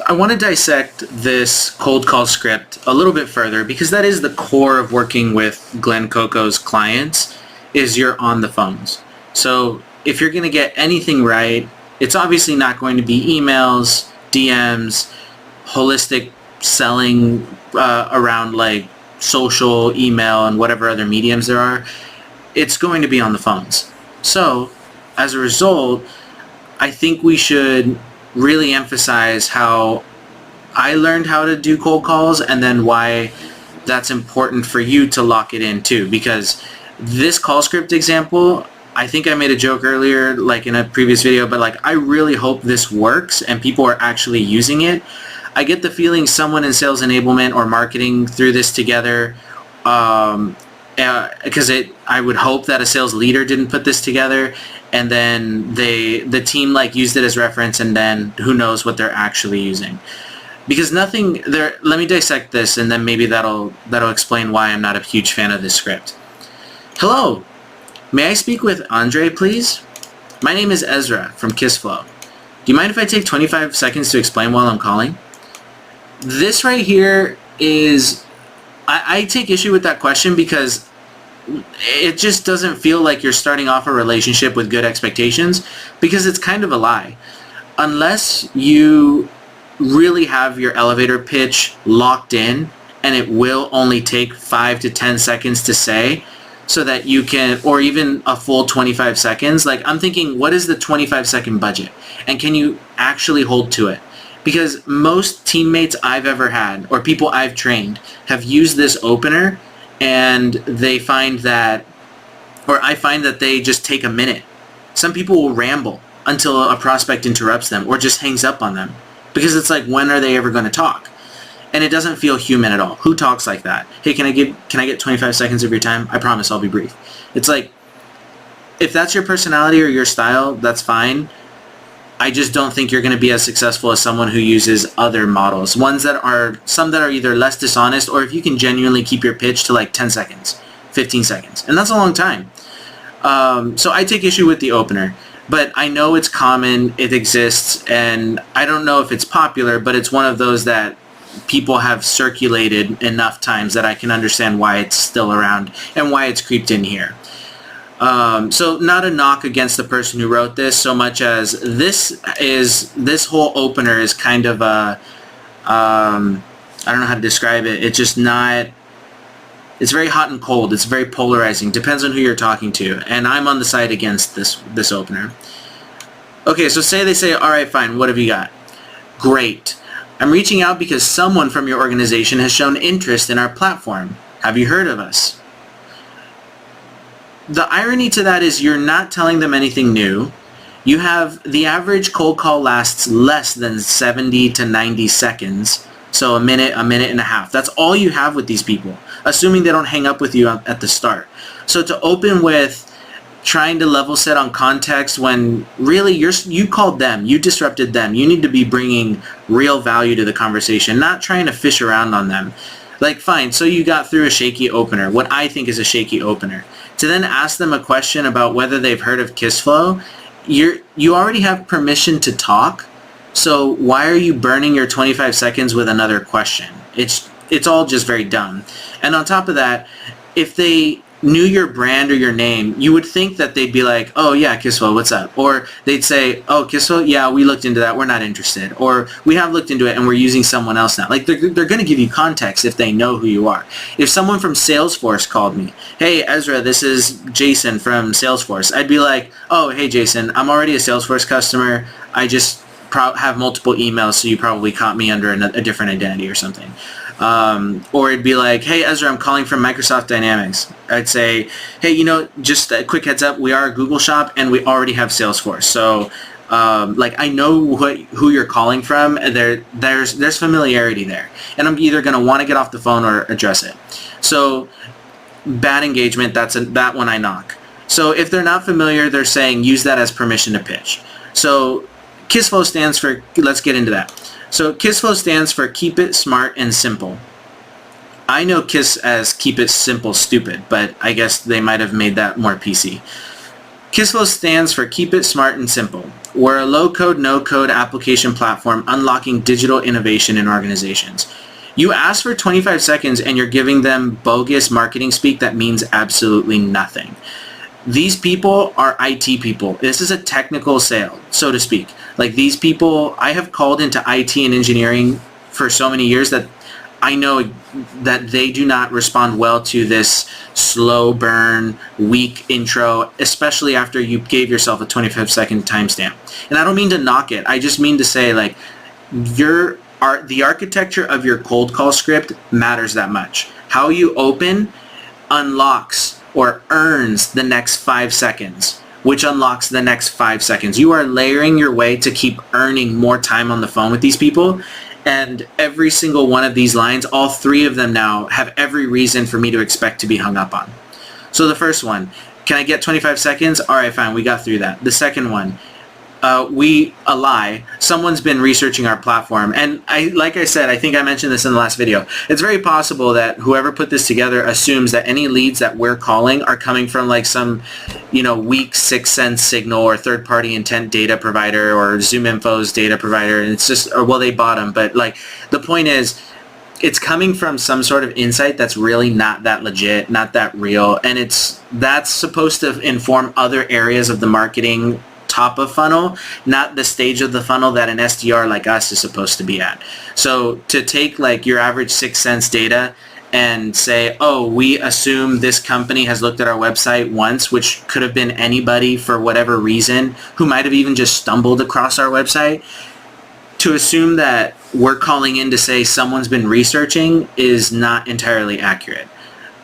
I want to dissect this cold call script a little bit further because that is the core of working with Glencoco's clients is you're on the phones. So if you're going to get anything right, it's obviously not going to be emails, DMs, holistic selling around like social, email, and whatever other mediums there are. It's going to be on the phones. So as a result, I think we should really emphasize how I learned how to do cold calls and then why that's important for you to lock it in too. Because this call script example, I think I made a joke earlier, like in a previous video, but like I really hope this works and people are actually using it. I get the feeling someone in sales enablement or marketing threw this together because I would hope that a sales leader didn't put this together, and then the team like used it as reference, and then who knows what they're actually using. Because nothing there. Let me dissect this, and then maybe that'll explain why I'm not a huge fan of this script. Hello, may I speak with Andre, please? My name is Ezra from KissFlow. Do you mind if I take 25 seconds to explain while I'm calling? This right here is, I take issue with that question because it just doesn't feel like you're starting off a relationship with good expectations, because it's kind of a lie. Unless you really have your elevator pitch locked in and it will only take 5 to 10 seconds to say, so that you can, or even a full 25 seconds. Like I'm thinking, what is the 25-second budget? And can you actually hold to it? Because most teammates I've ever had or people I've trained have used this opener, and they find that, or I find that they just take a minute. Some people will ramble until a prospect interrupts them or just hangs up on them, because it's like, when are they ever going to talk? And it doesn't feel human at all. Who talks like that? Hey, can I get 25 seconds of your time? I promise I'll be brief. It's like, if that's your personality or your style, that's fine. I just don't think you're going to be as successful as someone who uses other models. Some that are either less dishonest, or if you can genuinely keep your pitch to like 10 seconds, 15 seconds. And that's a long time. So I take issue with the opener. But I know it's common, it exists, and I don't know if it's popular, but it's one of those that people have circulated enough times that I can understand why it's still around and why it's creeped in here. So not a knock against the person who wrote this so much as this whole opener is kind of a, I don't know how to describe it. It's just not, it's very hot and cold. It's very polarizing. Depends on who you're talking to. And I'm on the side against this opener. Okay, so they say, all right, fine, what have you got? Great. I'm reaching out because someone from your organization has shown interest in our platform. Have you heard of us? The irony to that is you're not telling them anything new. You have the average cold call lasts less than 70 to 90 seconds. So a minute and a half. That's all you have with these people, assuming they don't hang up with you at the start. So to open with trying to level set on context when really you called them, you disrupted them. You need to be bringing real value to the conversation, not trying to fish around on them. Like, fine, so you got through a shaky opener, what I think is a shaky opener. To then ask them a question about whether they've heard of KissFlow, you already have permission to talk, so why are you burning your 25 seconds with another question? It's all just very dumb. And on top of that, if they knew your brand or your name, you would think that they'd be like, oh yeah, KissFlow, what's up? Or they'd say, oh, KissFlow, yeah, we looked into that, we're not interested. Or we have looked into it and we're using someone else now. Like, they're going to give you context if they know who you are. If someone from Salesforce called me, hey Ezra, this is Jason from Salesforce, I'd be like, oh, hey Jason, I'm already a Salesforce customer, I just have multiple emails, so you probably caught me under a different identity or something. Or it'd be like, hey Ezra, I'm calling from Microsoft Dynamics. I'd say, hey, just a quick heads up, we are a Google shop and we already have Salesforce. So like, I know who you're calling from. There's familiarity there, and I'm either going to want to get off the phone or address it. So bad engagement, that one I knock. So if they're not familiar, they're saying use that as permission to pitch. So KissFlow stands for, let's get into that. So KissFlow stands for Keep It Smart and Simple. I know Kiss as Keep It Simple Stupid, but I guess they might have made that more PC. KISSFlow stands for Keep It Smart and Simple. We're a low-code, no-code application platform unlocking digital innovation in organizations. You ask for 25 seconds and you're giving them bogus marketing speak that means absolutely nothing. These people are IT people. This is a technical sale, so to speak. Like these people, I have called into IT and engineering for so many years that I know that they do not respond well to this slow burn, weak intro, especially after you gave yourself a 25-second timestamp. And I don't mean to knock it. I just mean to say, like, the architecture of your cold call script matters that much. How you open unlocks or earns the next 5 seconds, which unlocks the next 5 seconds. You are layering your way to keep earning more time on the phone with these people. And every single one of these lines, all 3 of them now, have every reason for me to expect to be hung up on. So the first one, can I get 25 seconds? All right, fine, we got through that. The second one, a lie. Someone's been researching our platform. And like I said, I think I mentioned this in the last video. It's very possible that whoever put this together assumes that any leads that we're calling are coming from like some, weak sixth sense signal or third-party intent data provider or ZoomInfo's data provider. And it's just, well, they bought them. But like the point is, it's coming from some sort of insight that's really not that legit, not that real. And that's supposed to inform other areas of the marketing top of funnel, not the stage of the funnel that an SDR like us is supposed to be at. So to take like your average sixth sense data and say, oh, we assume this company has looked at our website once, which could have been anybody for whatever reason who might have even just stumbled across our website, to assume that we're calling in to say someone's been researching is not entirely accurate.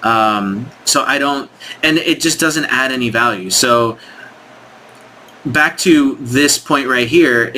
So I don't, and it just doesn't add any value. So back to this point right here,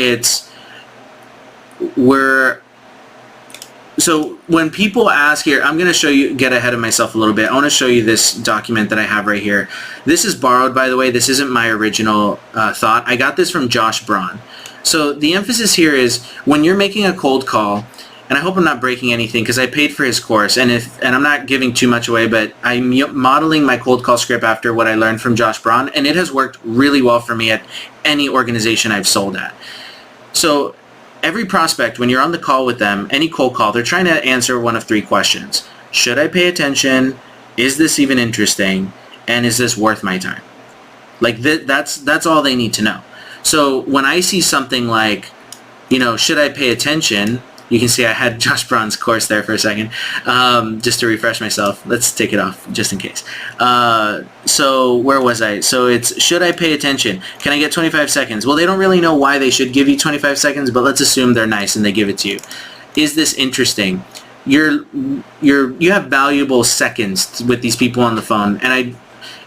so when people ask here, I'm going to show you, get ahead of myself a little bit. I want to show you this document that I have right here. This is borrowed, by the way. This isn't my original thought. I got this from Josh Braun. So the emphasis here is when you're making a cold call, and I hope I'm not breaking anything because I paid for his course, and I'm not giving too much away, but I'm modeling my cold call script after what I learned from Josh Braun, and it has worked really well for me at any organization I've sold at. So every prospect, when you're on the call with them, any cold call, they're trying to answer one of 3 questions. Should I pay attention? Is this even interesting? And is this worth my time? Like that's all they need to know. So when I see something like, should I pay attention? You can see I had Josh Braun's course there for a second, just to refresh myself. Let's take it off just in case. So where was I? So it's, should I pay attention? Can I get 25 seconds? Well, they don't really know why they should give you 25 seconds, but let's assume they're nice and they give it to you. Is this interesting? You have valuable seconds with these people on the phone, and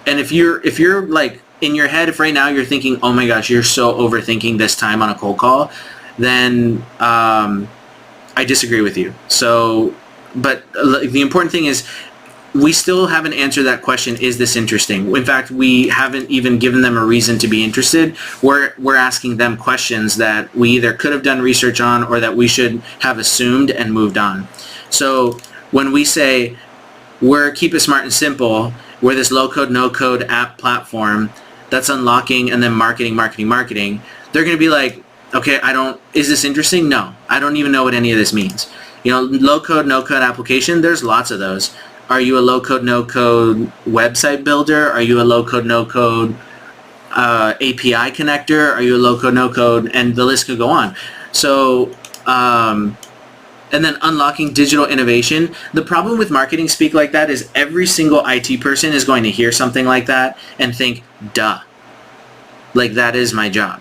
if you're like in your head, if right now you're thinking, oh my gosh, you're so overthinking this time on a cold call, then I disagree with you. So, but the important thing is we still haven't answered that question, is this interesting? In fact, we haven't even given them a reason to be interested. We're asking them questions that we either could have done research on or that we should have assumed and moved on. So when we say we're Keep It Smart and Simple, we're this low-code, no-code app platform that's unlocking and then marketing, they're going to be like, okay, is this interesting? No, I don't even know what any of this means. Low-code, no-code application, there's lots of those. Are you a low-code, no-code website builder? Are you a low-code, no-code API connector? Are you a low-code, no-code? And the list could go on. So, and then unlocking digital innovation. The problem with marketing speak like that is every single IT person is going to hear something like that and think, duh, like that is my job.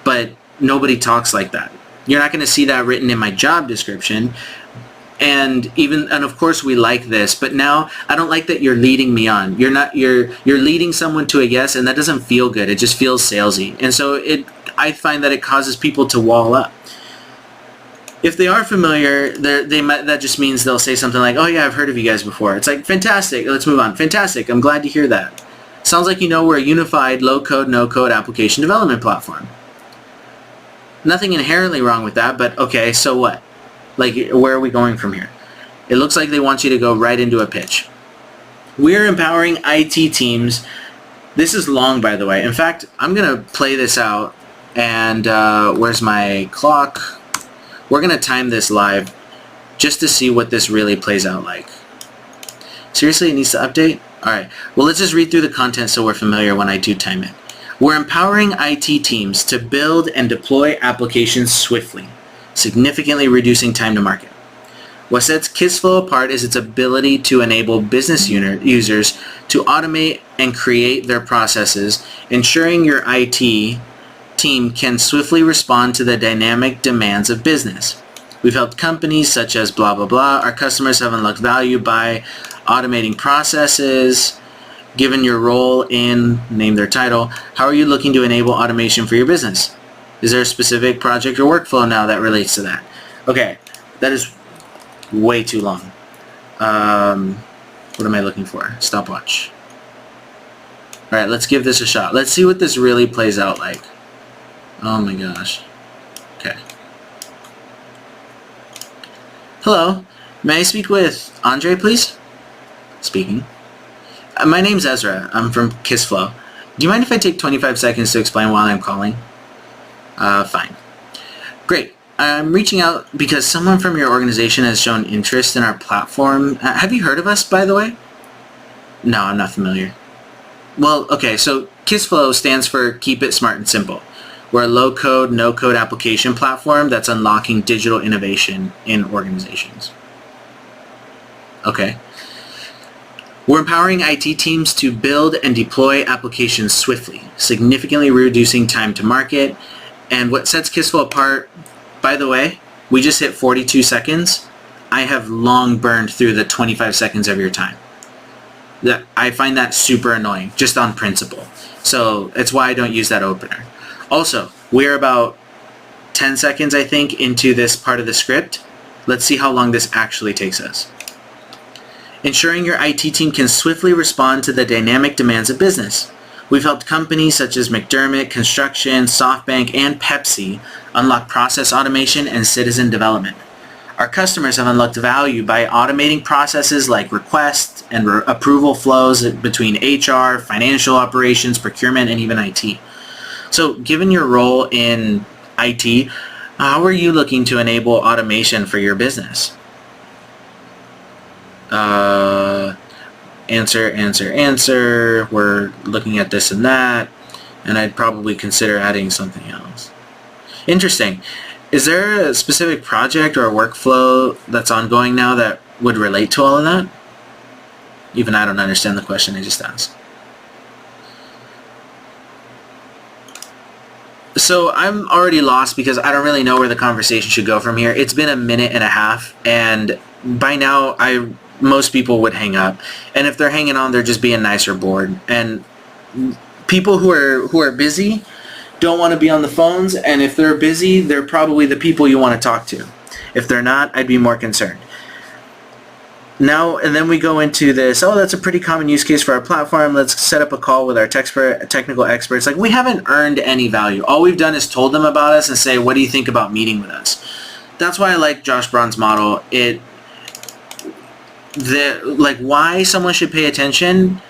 But nobody talks like that. You're not going to see that written in my job description. And of course we like this, but now I don't like that you're leading me on. You're leading someone to a yes, and that doesn't feel good. It just feels salesy. And so I find that it causes people to wall up. If they are familiar, that just means they'll say something like, oh yeah, I've heard of you guys before. It's like, fantastic, let's move on. Fantastic, I'm glad to hear that. Sounds like we're a unified low-code, no-code application development platform. Nothing inherently wrong with that, but okay, so what? Like, where are we going from here? It looks like they want you to go right into a pitch. We're empowering IT teams This is long, by the way. In fact, I'm going to play this out, and where's my clock? We're going to time this live just to see what this really plays out like. Seriously, it needs to update? Alright, well, let's just read through the content so we're familiar when I do time it. We're empowering IT teams to build and deploy applications swiftly, significantly reducing time to market. What sets KissFlow apart is its ability to enable business users to automate and create their processes, ensuring your IT team can swiftly respond to the dynamic demands of business. We've helped companies such as blah, blah, blah. Our customers have unlocked value by automating processes. Given your role in, name their title, how are you looking to enable automation for your business? Is there a specific project or workflow now that relates to that? Okay, that is way too long. What am I looking for? Stopwatch. Alright, let's give this a shot. Let's see what this really plays out like. Oh my gosh. Okay. Hello, may I speak with Andre, please? Speaking. My name's Ezra. I'm from KissFlow. Do you mind if I take 25 seconds to explain why I'm calling? Fine. Great. I'm reaching out because someone from your organization has shown interest in our platform. Have you heard of us, by the way? No, I'm not familiar. Well, okay, so KissFlow stands for Keep It Smart and Simple. We're a low-code, no-code application platform that's unlocking digital innovation in organizations. Okay. We're empowering IT teams to build and deploy applications swiftly, significantly reducing time to market. And what sets KissFlow apart, by the way, we just hit 42 seconds. I have long burned through the 25 seconds of your time. I find that super annoying, just on principle. So it's why I don't use that opener. Also, we're about 10 seconds, I think, into this part of the script. Let's see how long this actually takes us. Ensuring your IT team can swiftly respond to the dynamic demands of business. We've helped companies such as McDermott, Construction, SoftBank, and Pepsi unlock process automation and citizen development. Our customers have unlocked value by automating processes like request and approval flows between HR, financial operations, procurement, and even IT. So given your role in IT, how are you looking to enable automation for your business? Answer. We're looking at this and that, and I'd probably consider adding something else. Interesting. Is there a specific project or a workflow that's ongoing now that would relate to all of that? Even I don't understand the question I just asked. So I'm already lost because I don't really know where the conversation should go from here. It's been a minute and a half, and by now most people would hang up. And if they're hanging on, they're just being nice or bored. And people who are busy don't want to be on the phones, and if they're busy, they're probably the people you want to talk to. If they're not, I'd be more concerned. Now, and then we go into this, that's a pretty common use case for our platform. Let's set up a call with our technical experts. Like, we haven't earned any value. All we've done is told them about us and say, what do you think about meeting with us? That's why I like Josh Braun's model. Why someone should pay attention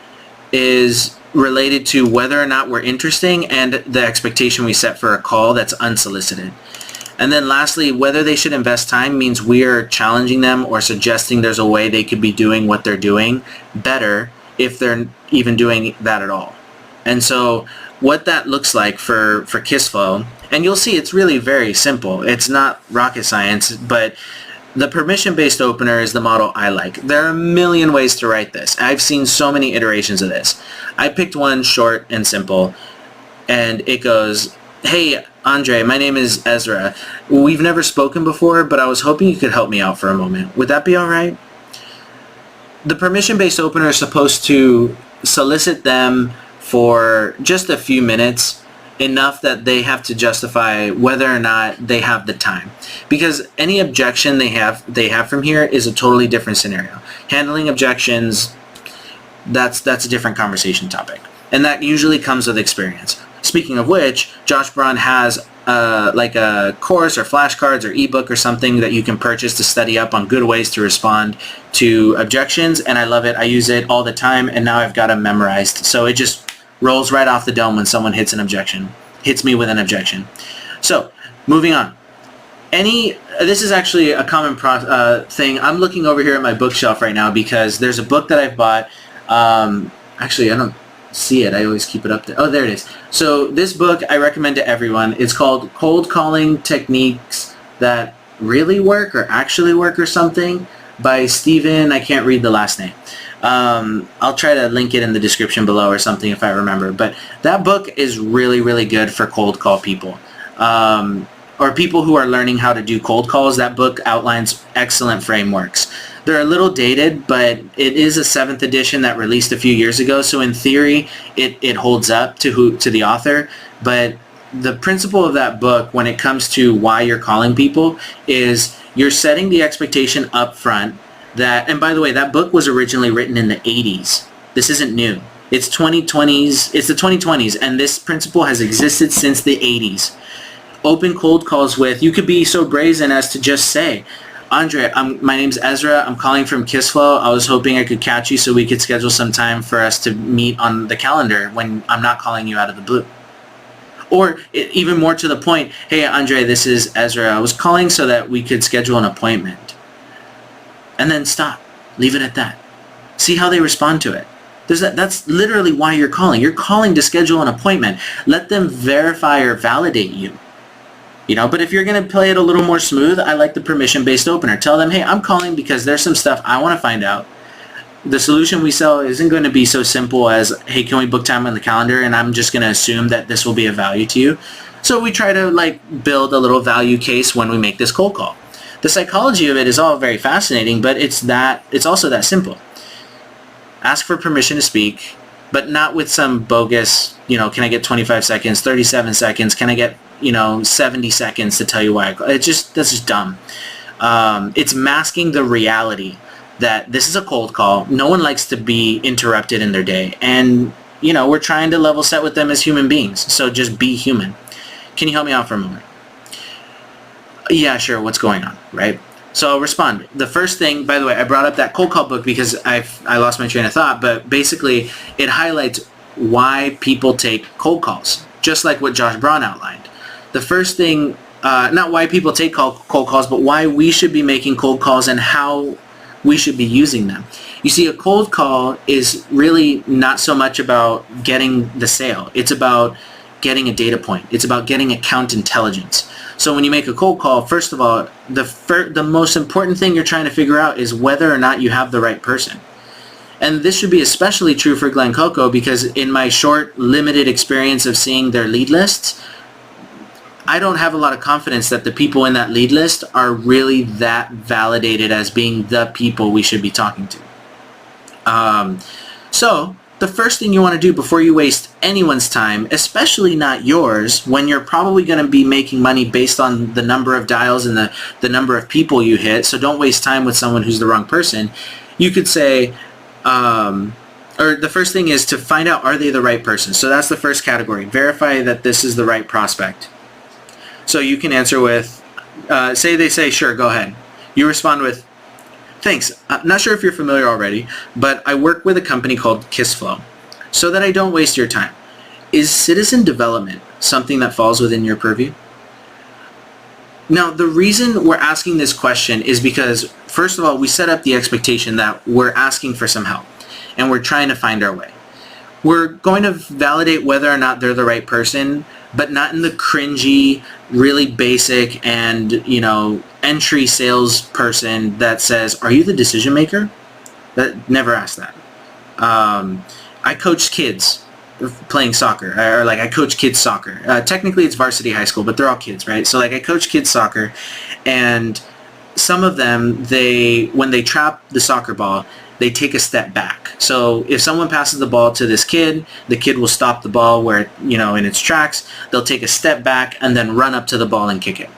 is related to whether or not we're interesting and the expectation we set for a call that's unsolicited. And then lastly, whether they should invest time means we are challenging them or suggesting there's a way they could be doing what they're doing better if they're even doing that at all. And so what that looks like for KissFlow, and you'll see it's really very simple. It's not rocket science, but the permission-based opener is the model I like. There are a million ways to write this. I've seen so many iterations of this. I picked one short and simple, and it goes, hey, Andre, my name is Ezra. We've never spoken before, but I was hoping you could help me out for a moment. Would that be all right? The permission-based opener is supposed to solicit them for just a few minutes, enough that they have to justify whether or not they have the time. Because any objection they have from here is a totally different scenario. Handling objections, that's a different conversation topic. And that usually comes with experience. Speaking of which, Josh Braun has like a course or flashcards or ebook or something that you can purchase to study up on good ways to respond to objections, and I love it. I use it all the time, and now I've got them memorized. So it just rolls right off the dome when someone hits me with an objection. So, moving on. This is actually a common thing. I'm looking over here at my bookshelf right now because there's a book that I've bought. Actually, I don't see it. I always keep it up there. Oh, there it is. So this book I recommend to everyone. It's called Cold Calling Techniques That Really Work or Actually Work or something by Stephen. I can't read the last name. I'll try to link it in the description below or something if I remember. But that book is really, really good for cold call people. Or people who are learning how to do cold calls. That book outlines excellent frameworks. They're a little dated, but it is a 7th edition that released a few years ago. So in theory, it holds up to the author. But the principle of that book when it comes to why you're calling people is you're setting the expectation up front that, and by the way, that book was originally written in the 80s. This isn't new. It's 2020s. It's the 2020s, and this principle has existed since the 80s. Open cold calls with, you could be so brazen as to just say, Andre, my name's Ezra. I'm calling from Kissflow. I was hoping I could catch you so we could schedule some time for us to meet on the calendar when I'm not calling you out of the blue. Or even more to the point, hey, Andre, this is Ezra. I was calling so that we could schedule an appointment. And then stop. Leave it at that. See how they respond to it. That's literally why you're calling. You're calling to schedule an appointment. Let them verify or validate you. But if you're going to play it a little more smooth, I like the permission-based opener. Tell them, hey, I'm calling because there's some stuff I want to find out. The solution we sell isn't going to be so simple as, hey, can we book time on the calendar? And I'm just going to assume that this will be of value to you. So we try to build a little value case when we make this cold call. The psychology of it is all very fascinating, but it's also that simple. Ask for permission to speak, but not with some bogus, can I get 25 seconds, 37 seconds? Can I get 70 seconds to tell you why that's just dumb. It's masking the reality that this is a cold call. No one likes to be interrupted in their day. And, we're trying to level set with them as human beings. So just be human. Can you help me out for a moment? Yeah, sure. What's going on? Right? So I'll respond. The first thing, by the way, I brought up that cold call book because I lost my train of thought, but basically it highlights why people take cold calls, just like what Josh Braun outlined. The first thing, not why people take cold calls, but why we should be making cold calls and how we should be using them. You see, a cold call is really not so much about getting the sale. It's about getting a data point. It's about getting account intelligence. So when you make a cold call, first of all, the most important thing you're trying to figure out is whether or not you have the right person. And this should be especially true for Glencoco because in my short, limited experience of seeing their lead lists, I don't have a lot of confidence that the people in that lead list are really that validated as being the people we should be talking to. So the first thing you want to do before you waste anyone's time, especially not yours, when you're probably going to be making money based on the number of dials and the number of people you hit, so don't waste time with someone who's the wrong person, you could say, or the first thing is to find out, are they the right person? So that's the first category. Verify that this is the right prospect. So you can answer with, they say, sure, go ahead. You respond with, thanks. I'm not sure if you're familiar already, but I work with a company called Kissflow. So that I don't waste your time, is citizen development something that falls within your purview? Now, the reason we're asking this question is because, first of all, we set up the expectation that we're asking for some help, and we're trying to find our way. We're going to validate whether or not they're the right person, but not in the cringy, really basic and, entry salesperson that says, are you the decision maker? Never ask that. I coach kids playing soccer, or I coach kids soccer. Technically it's varsity high school, but they're all kids, right? So I coach kids soccer, and some of them, when they trap the soccer ball, they take a step back. So if someone passes the ball to this kid, the kid will stop the ball where, in its tracks. They'll take a step back and then run up to the ball and kick it.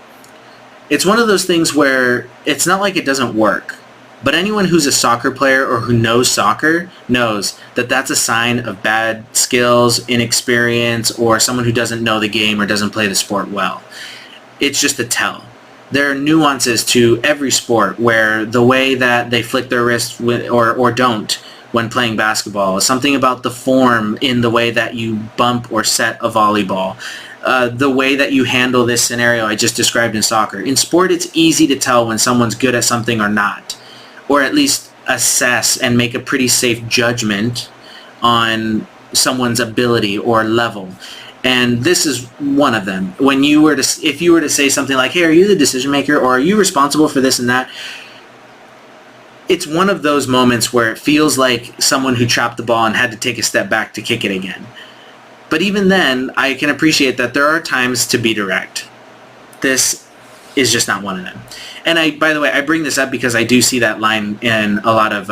It's one of those things where it's not like it doesn't work, but anyone who's a soccer player or who knows soccer knows that that's a sign of bad skills, inexperience, or someone who doesn't know the game or doesn't play the sport well. It's just a tell. There are nuances to every sport where the way that they flick their wrist or don't when playing basketball, something about the form in the way that you bump or set a volleyball, the way that you handle this scenario I just described in soccer. In sport, it's easy to tell when someone's good at something or not, or at least assess and make a pretty safe judgment on someone's ability or level. And this is one of them. When you were to, if you were to say something like, hey, are you the decision maker, or are you responsible for this and that? It's one of those moments where it feels like someone who trapped the ball and had to take a step back to kick it again. But even then, I can appreciate that there are times to be direct. This is just not one of them. And by the way, I bring this up because I do see that line in a lot of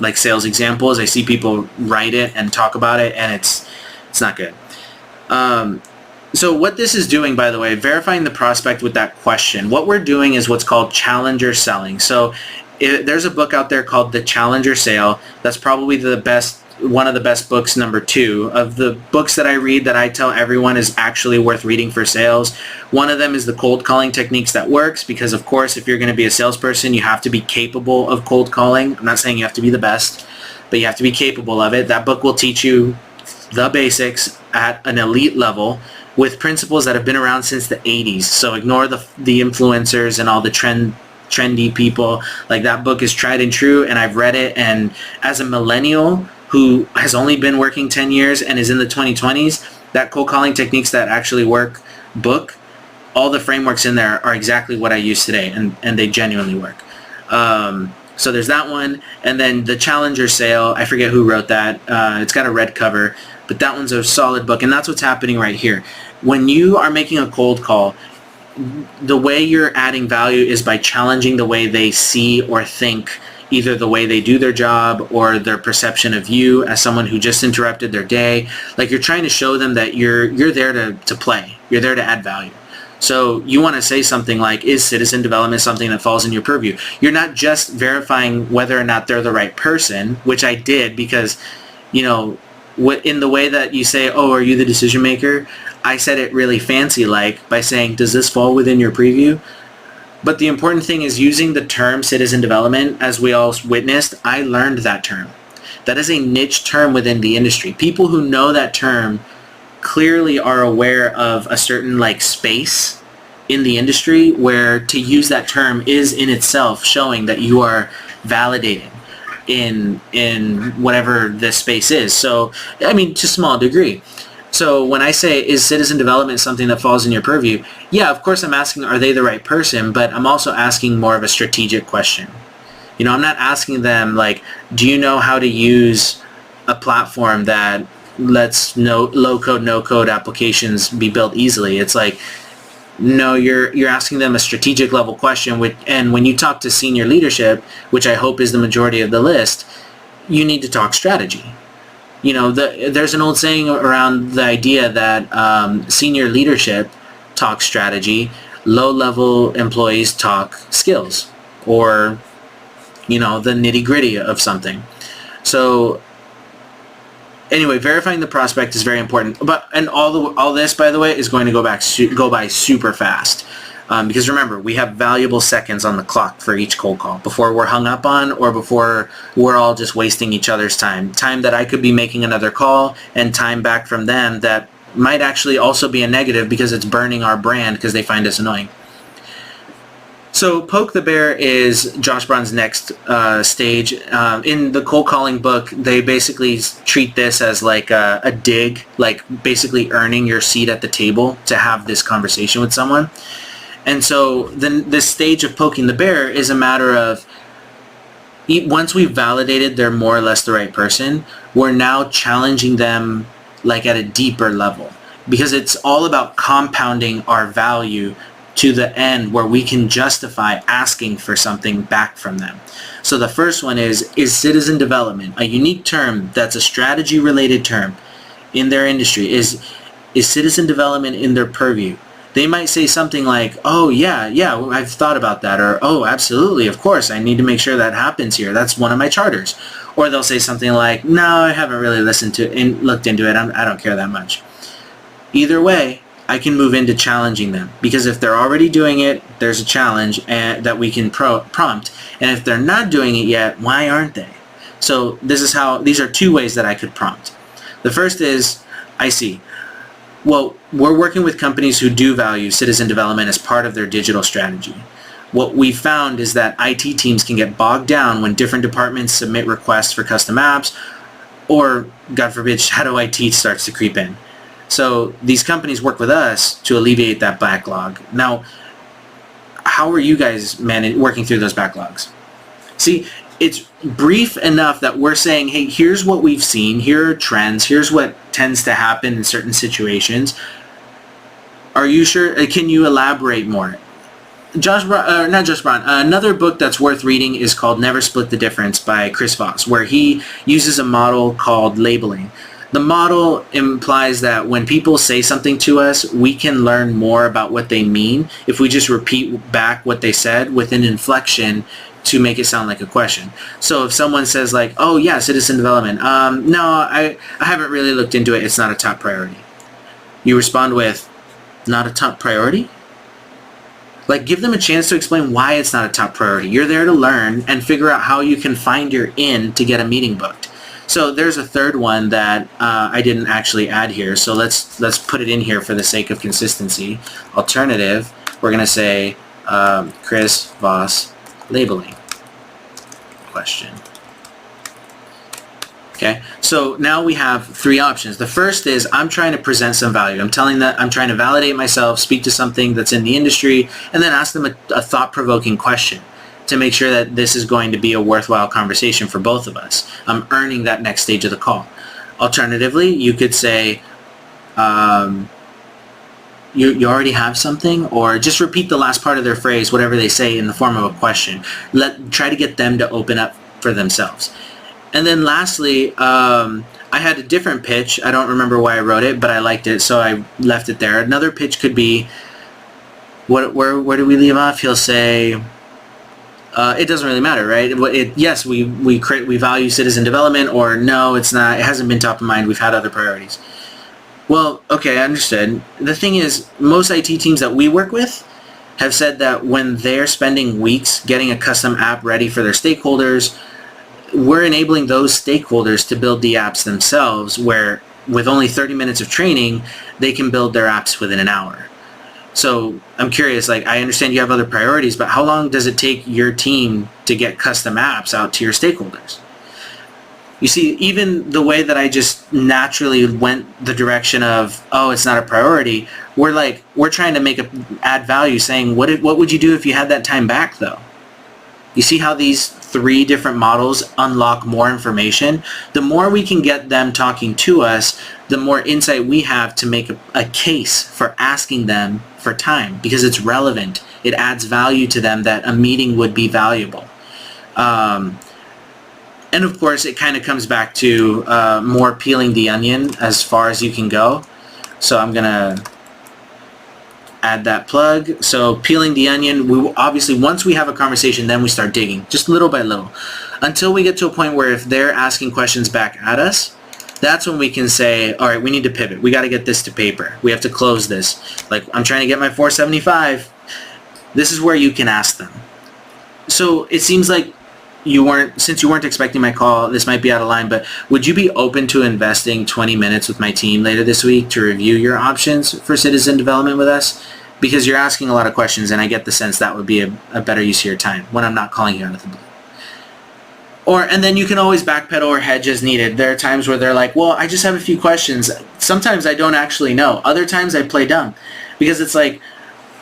like sales examples. I see people write it and talk about it, and it's not good. So what this is doing, by the way, verifying the prospect with that question, what we're doing is what's called challenger selling. So there's a book out there called The Challenger Sale. That's probably one of the best books, number 2 of the books that I read that I tell everyone is actually worth reading for sales. One of them is The Cold Calling Techniques That Works, because of course, if you're going to be a salesperson, you have to be capable of cold calling. I'm not saying you have to be the best, but you have to be capable of it. That book will teach you the basics at an elite level with principles that have been around since the 80s. So ignore the influencers and all the trendy people. Like, that book is tried and true, and I've read it, and as a millennial who has only been working 10 years and is in the 2020s, that Cold Calling Techniques That Actually Work book, all the frameworks in there are exactly what I use today, and they genuinely work. So there's that one, and then The Challenger Sale, I forget who wrote that. It's got a red cover, but that one's a solid book, and that's what's happening right here. When you are making a cold call, the way you're adding value is by challenging the way they see or think, either the way they do their job or their perception of you as someone who just interrupted their day. Like, you're trying to show them that you're there to play. You're there to add value. So you want to say something like, is citizen development something that falls in your purview? You're not just verifying whether or not they're the right person, which I did because, you know, in the way that you say, oh, are you the decision maker? I said it really fancy like by saying, does this fall within your preview? But the important thing is using the term citizen development. As we all witnessed, I learned that term. That is a niche term within the industry. People who know that term clearly are aware of a certain like space in the industry where to use that term is in itself showing that you are validated in whatever this space is. So, I mean, to a small degree. So when I say, is citizen development something that falls in your purview? Yeah, of course I'm asking, are they the right person? But I'm also asking more of a strategic question. You know, I'm not asking them like, do you know how to use a platform that lets low-code, no-code applications be built easily? It's like, no, you're asking them a strategic level question. And when you talk to senior leadership, which I hope is the majority of the list, you need to talk strategy. You know, there's an old saying around the idea that senior leadership talks strategy, low-level employees talk skills, or, you know, the nitty-gritty of something. So anyway, verifying the prospect is very important. And all this, by the way, is going to go by super fast. Because remember, we have valuable seconds on the clock for each cold call before we're hung up on or before we're all just wasting each other's time. Time that I could be making another call and time back from them that might actually also be a negative because it's burning our brand because they find us annoying. So Poke the Bear is Josh Braun's next stage. In the cold calling book, they basically treat this as like a dig, like basically earning your seat at the table to have this conversation with someone. And so then this stage of poking the bear is a matter of, once we've validated they're more or less the right person, we're now challenging them like at a deeper level. Because it's all about compounding our value to the end where we can justify asking for something back from them. So the first one is citizen development, a unique term that's a strategy-related term in their industry. Is citizen development in their purview? They might say something like, oh, yeah, I've thought about that. Or, oh, absolutely, of course, I need to make sure that happens here. That's one of my charters. Or they'll say something like, no, I haven't really listened to it and looked into it. I don't care that much. Either way, I can move into challenging them. Because if they're already doing it, there's a challenge that we can prompt. And if they're not doing it yet, why aren't they? So these are two ways that I could prompt. The first is, I see. Well, we're working with companies who do value citizen development as part of their digital strategy. What we found is that IT teams can get bogged down when different departments submit requests for custom apps, or, God forbid, shadow IT starts to creep in. So these companies work with us to alleviate that backlog. Now, how are you guys working through those backlogs? See, it's brief enough that we're saying, hey, here's what we've seen, here are trends, here's what tends to happen in certain situations. Are you sure? Can you elaborate more? Not Josh Braun. Another book that's worth reading is called Never Split the Difference by Chris Voss, where he uses a model called labeling. The model implies that when people say something to us, we can learn more about what they mean if we just repeat back what they said with an inflection to make it sound like a question. So if someone says like, oh yeah, citizen development, no, I haven't really looked into it, it's not a top priority. You respond with, not a top priority? Like, give them a chance to explain why it's not a top priority. You're there to learn and figure out how you can find your in to get a meeting booked. So there's a third one that I didn't actually add here. So let's put it in here for the sake of consistency. Alternative, we're going to say Chris Voss labeling question. Okay, so now we have three options. The first is I'm trying to present some value. I'm trying to validate myself, speak to something that's in the industry, and then ask them a thought-provoking question to make sure that this is going to be a worthwhile conversation for both of us. I'm earning that next stage of the call. Alternatively, you could say, you already have something, or just repeat the last part of their phrase, whatever they say, in the form of a question. Try to get them to open up for themselves. And then lastly, I had a different pitch. I don't remember why I wrote it, but I liked it, so I left it there. Another pitch could be, where do we leave off? He'll say, it doesn't really matter, right? Yes, we value citizen development, or no, it's not. It hasn't been top of mind. We've had other priorities. Well, okay, I understood. The thing is, most IT teams that we work with have said that when they're spending weeks getting a custom app ready for their stakeholders, we're enabling those stakeholders to build the apps themselves, where with only 30 minutes of training, they can build their apps within an hour. So I'm curious, like, I understand you have other priorities, but how long does it take your team to get custom apps out to your stakeholders? You see, even the way that I just naturally went the direction of, oh, it's not a priority, we're trying to add value, saying, what would you do if you had that time back, though? You see how these three different models unlock more information? The more we can get them talking to us, the more insight we have to make a case for asking them for time, because it's relevant. It adds value to them that a meeting would be valuable. And of course, it kind of comes back to more peeling the onion as far as you can go. So I'm going to add that plug. So peeling the onion, we obviously, once we have a conversation, then we start digging, just little by little, until we get to a point where if they're asking questions back at us, that's when we can say, all right, we need to pivot. We got to get this to paper. We have to close this. Like, I'm trying to get my 475. This is where you can ask them. So it seems like since you weren't expecting my call, this might be out of line, but would you be open to investing 20 minutes with my team later this week to review your options for citizen development with us? Because you're asking a lot of questions, and I get the sense that would be a better use of your time when I'm not calling you out of the blue. And then you can always backpedal or hedge as needed. There are times where they're like, well, I just have a few questions. Sometimes I don't actually know. Other times I play dumb, because it's like,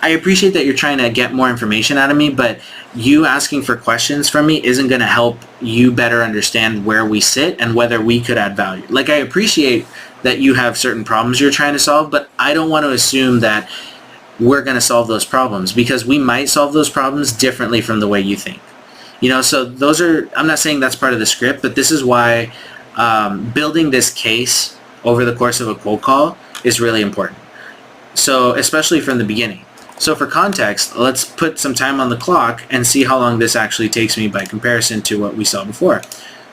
I appreciate that you're trying to get more information out of me, but you asking for questions from me isn't going to help you better understand where we sit and whether we could add value. Like, I appreciate that you have certain problems you're trying to solve, but I don't want to assume that we're going to solve those problems, because we might solve those problems differently from the way you think. So I'm not saying that's part of the script, but this is why building this case over the course of a cold call is really important. So especially from the beginning. So for context, let's put some time on the clock and see how long this actually takes me by comparison to what we saw before.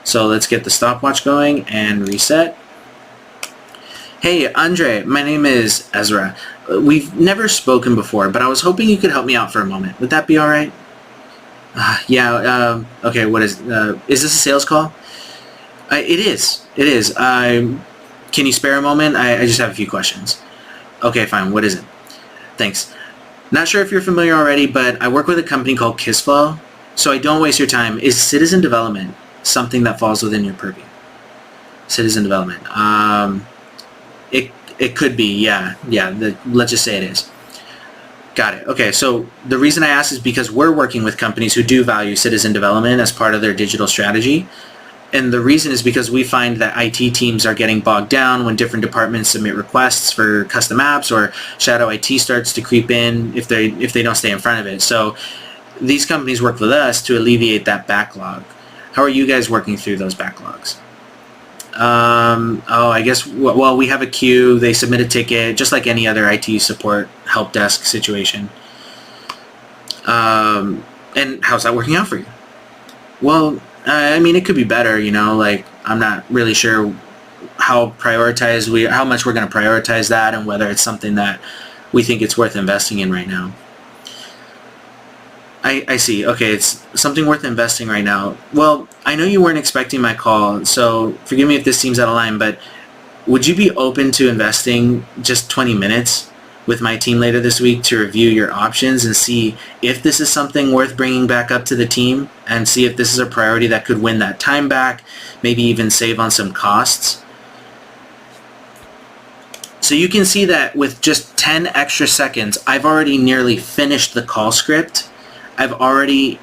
So let's get the stopwatch going and reset. Hey, Andre, my name is Ezra. We've never spoken before, but I was hoping you could help me out for a moment. Would that be all right? Okay, what is this a sales call? It is. It is. Can you spare a moment? I just have a few questions. Okay, fine. What is it? Thanks. Not sure if you're familiar already, but I work with a company called Kissflow, so I don't waste your time. Is citizen development something that falls within your purview? Citizen development. It could be, yeah. Let's just say it is. Got it. Okay, so the reason I ask is because we're working with companies who do value citizen development as part of their digital strategy. And the reason is because we find that IT teams are getting bogged down when different departments submit requests for custom apps, or shadow IT starts to creep in if they don't stay in front of it. So these companies work with us to alleviate that backlog. How are you guys working through those backlogs? I guess, well, we have a queue. They submit a ticket, just like any other IT support help desk situation. And how's that working out for you? Well, I mean, it could be better, like, I'm not really sure how much we're going to prioritize that, and whether it's something that we think it's worth investing in right now. I see. Okay, it's something worth investing right now. Well, I know you weren't expecting my call, so forgive me if this seems out of line, but would you be open to investing just 20 minutes with my team later this week to review your options and see if this is something worth bringing back up to the team, and see if this is a priority that could win that time back, maybe even save on some costs? So you can see that with just 10 extra seconds, I've already nearly finished the call script. I've already,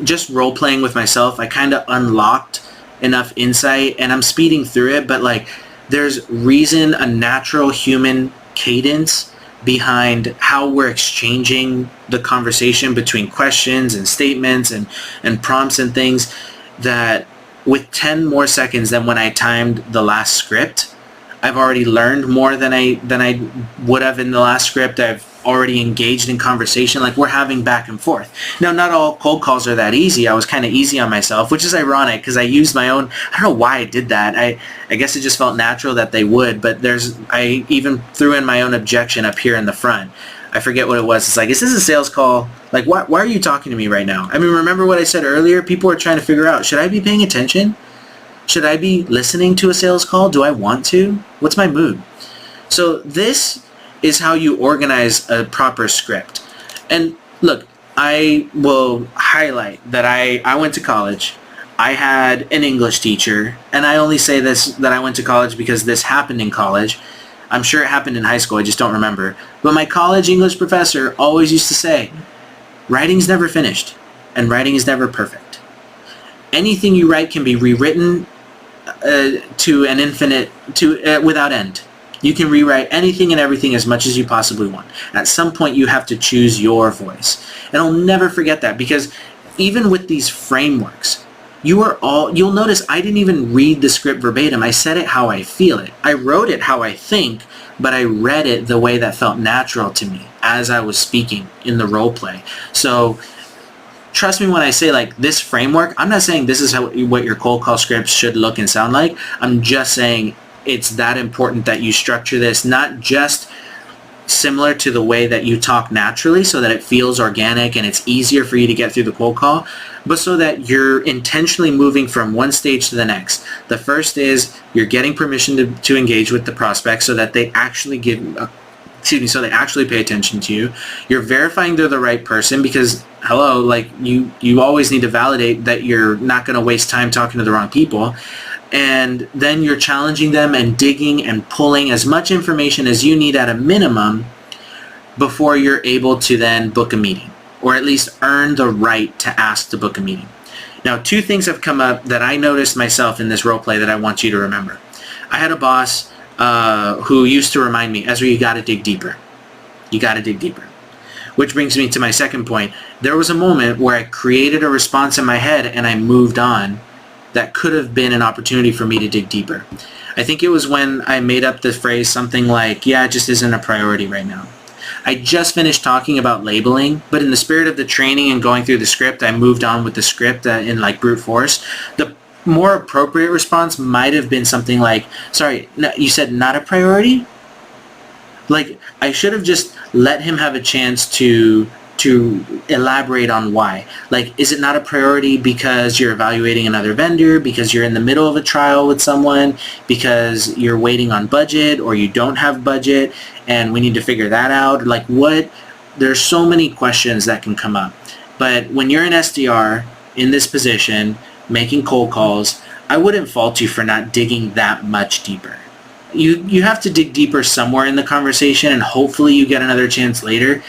just role-playing with myself, I kind of unlocked enough insight, and I'm speeding through it, but like, there's reason, a natural human cadence behind how we're exchanging the conversation between questions and statements and prompts and things, that with 10 more seconds than when I timed the last script, I've already learned more than I would have in the last script. I've already engaged in conversation. Like, we're having back and forth. Now, not all cold calls are that easy. I was kind of easy on myself, which is ironic because I used my own, I don't know why I did that. I guess it just felt natural that they would, but I even threw in my own objection up here in the front. I forget what it was. It's like, is this a sales call? Like, why are you talking to me right now? I mean, remember what I said earlier? People are trying to figure out, should I be paying attention? Should I be listening to a sales call? Do I want to? What's my mood? So this is how you organize a proper script. And look, I will highlight that I went to college. I had an English teacher, and I only say this, that I went to college because this happened in college. I'm sure it happened in high school, I just don't remember. But my college English professor always used to say, writing's never finished, and writing is never perfect. Anything you write can be rewritten to an infinite, without end. You can rewrite anything and everything as much as you possibly want. At some point, you have to choose your voice. And I'll never forget that, because even with these frameworks, you'll notice I didn't even read the script verbatim. I said it how I feel it. I wrote it how I think, but I read it the way that felt natural to me as I was speaking in the role play. So trust me when I say, like, this framework, I'm not saying this is what your cold call scripts should look and sound like. I'm just saying it's that important that you structure this not just similar to the way that you talk naturally so that it feels organic and it's easier for you to get through the cold call, but so that you're intentionally moving from one stage to the next. The first is you're getting permission to engage with the prospect so that they actually so they actually pay attention to you. You're verifying they're the right person, because hello, like, you always need to validate that you're not going to waste time talking to the wrong people. And then you're challenging them and digging and pulling as much information as you need at a minimum before you're able to then book a meeting, or at least earn the right to ask to book a meeting. Now, two things have come up that I noticed myself in this role play that I want you to remember. I had a boss who used to remind me, Ezra, you got to dig deeper. You got to dig deeper. Which brings me to my second point. There was a moment where I created a response in my head and I moved on that could have been an opportunity for me to dig deeper. I think it was when I made up the phrase something like, yeah, it just isn't a priority right now. I just finished talking about labeling, but in the spirit of the training and going through the script, I moved on with the script in like brute force. The more appropriate response might have been something like, sorry, no, you said not a priority? Like, I should have just let him have a chance to to elaborate on why. Like, is it not a priority because you're evaluating another vendor, because you're in the middle of a trial with someone, because you're waiting on budget, or you don't have budget and we need to figure that out? Like, what? There's so many questions that can come up. But when you're an SDR in this position, making cold calls, I wouldn't fault you for not digging that much deeper. You have to dig deeper somewhere in the conversation, and hopefully you get another chance later.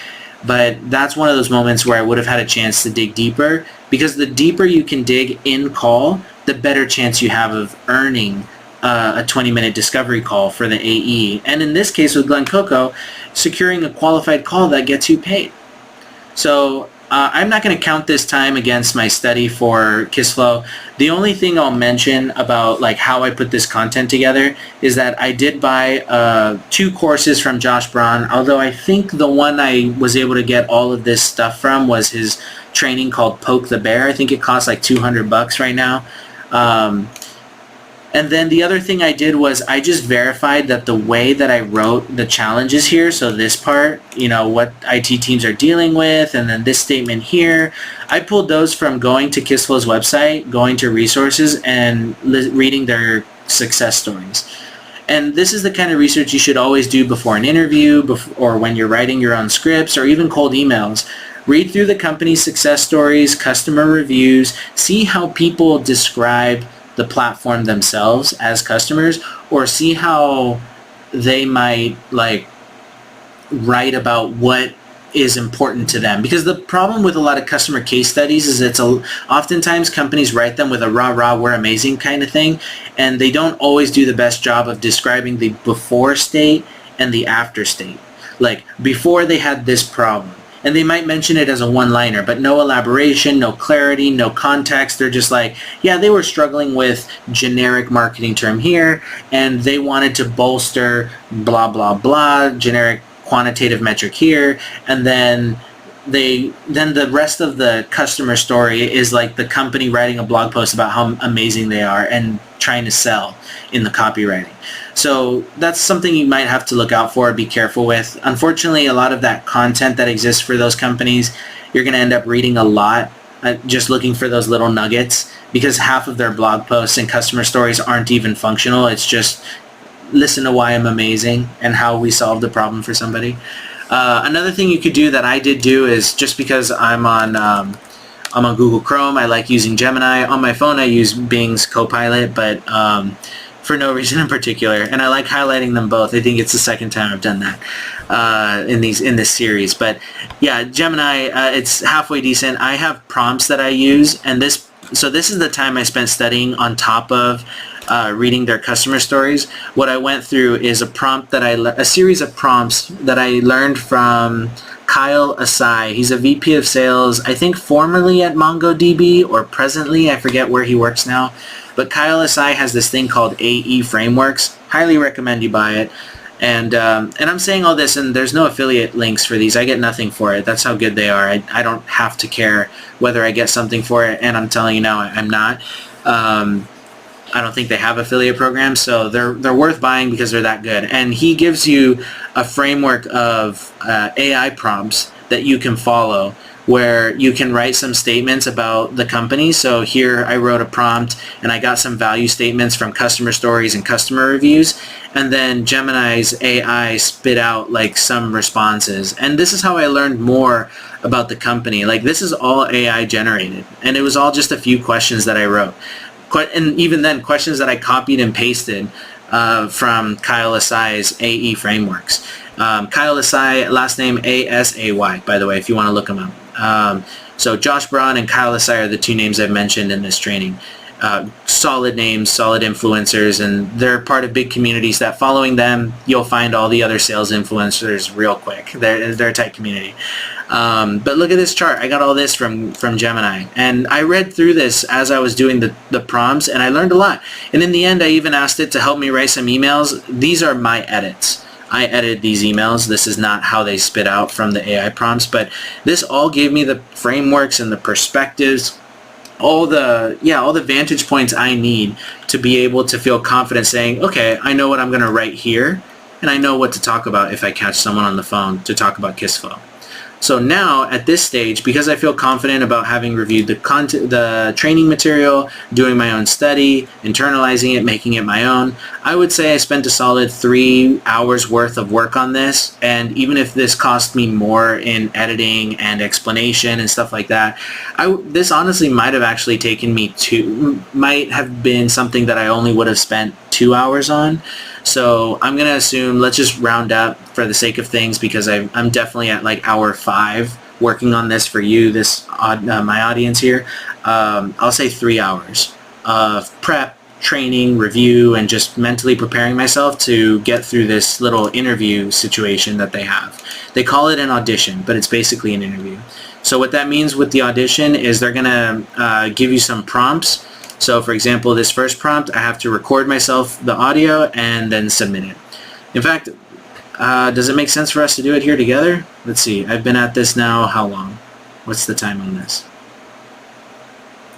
But that's one of those moments where I would have had a chance to dig deeper, because the deeper you can dig in call, the better chance you have of earning a 20-minute discovery call for the AE. And in this case with Glencoco, securing a qualified call that gets you paid. So I'm not going to count this time against my study for KissFlow. The only thing I'll mention about like how I put this content together is that I did buy 2 courses from Josh Braun, although I think the one I was able to get all of this stuff from was his training called Poke the Bear. I think it costs like $200 right now. And then the other thing I did was I just verified that the way that I wrote the challenges here, so this part, you know, what IT teams are dealing with, and then this statement here, I pulled those from going to KissFlow's website, going to resources, and reading their success stories. And this is the kind of research you should always do before an interview, or when you're writing your own scripts, or even cold emails. Read through the company's success stories, customer reviews, see how people describe the platform themselves as customers, or see how they might like write about what is important to them. Because the problem with a lot of customer case studies is oftentimes companies write them with a rah, we're amazing kind of thing, and they don't always do the best job of describing the before state and the after state. Like, before they had this problem, and they might mention it as a one-liner, but no elaboration, no clarity, no context. They're just like, yeah, they were struggling with generic marketing term here, and they wanted to bolster blah, blah, blah, generic quantitative metric here, and then the rest of the customer story is like the company writing a blog post about how amazing they are and trying to sell in the copywriting. So that's something you might have to look out for, be careful with. Unfortunately, a lot of that content that exists for those companies, you're going to end up reading a lot, just looking for those little nuggets, because half of their blog posts and customer stories aren't even functional. It's just listen to why I'm amazing and how we solved the problem for somebody. Another thing you could do that I did do is, just because I'm on Google Chrome, I like using Gemini. On my phone, I use Bing's Copilot, but for no reason in particular. And I like highlighting them both. I think it's the second time I've done that in this series. But yeah, Gemini, it's halfway decent. I have prompts that I use, and this is the time I spent studying on top of reading their customer stories. What I went through is a series of prompts that I learned from Kyle Asai. He's a VP of sales, I think formerly at MongoDB, or presently, I forget where he works now. But Kyle Asai has this thing called AE Frameworks. Highly recommend you buy it. And I'm saying all this, and there's no affiliate links for these. I get nothing for it. That's how good they are. I don't have to care whether I get something for it, and I'm telling you now, I'm not. I don't think they have affiliate programs, so they're worth buying because they're that good. And he gives you a framework of AI prompts that you can follow, where you can write some statements about the company. So here I wrote a prompt, and I got some value statements from customer stories and customer reviews, and then Gemini's AI spit out like some responses. And this is how I learned more about the company. Like, this is all AI generated, and it was all just a few questions that I wrote. And even then, questions that I copied and pasted from Kyle Asai's AE Frameworks. Kyle Asai, last name Asay, by the way, if you want to look him up. So Josh Braun and Kyle Asai are the 2 names I've mentioned in this training. Solid names, solid influencers, and they're part of big communities that following them, you'll find all the other sales influencers real quick. They're a tight community. But look at this chart. I got all this from Gemini, and I read through this as I was doing the prompts, and I learned a lot. And in the end, I even asked it to help me write some emails. These are my edits. I edited these emails. This is not how they spit out from the AI prompts, but this all gave me the frameworks and the perspectives, all the vantage points I need to be able to feel confident saying, okay, I know what I'm going to write here, and I know what to talk about if I catch someone on the phone to talk about KissFlow. So now at this stage, because I feel confident about having reviewed the content, the training material, doing my own study, internalizing it, making it my own, I would say I spent a solid 3 hours worth of work on this. And even if this cost me more in editing and explanation and stuff like that, this honestly might have actually taken me might have been something that I only would have spent 2 hours on. So I'm going to assume, let's just round up for the sake of things, because I'm definitely at like hour 5 working on this for you, my audience here. I'll say 3 hours of prep, training, review, and just mentally preparing myself to get through this little interview situation that they have. They call it an audition, but it's basically an interview. So what that means with the audition is they're going to give you some prompts. So for example, this first prompt, I have to record myself, the audio, and then submit it. In fact, does it make sense for us to do it here together? Let's see. I've been at this now how long? What's the time on this?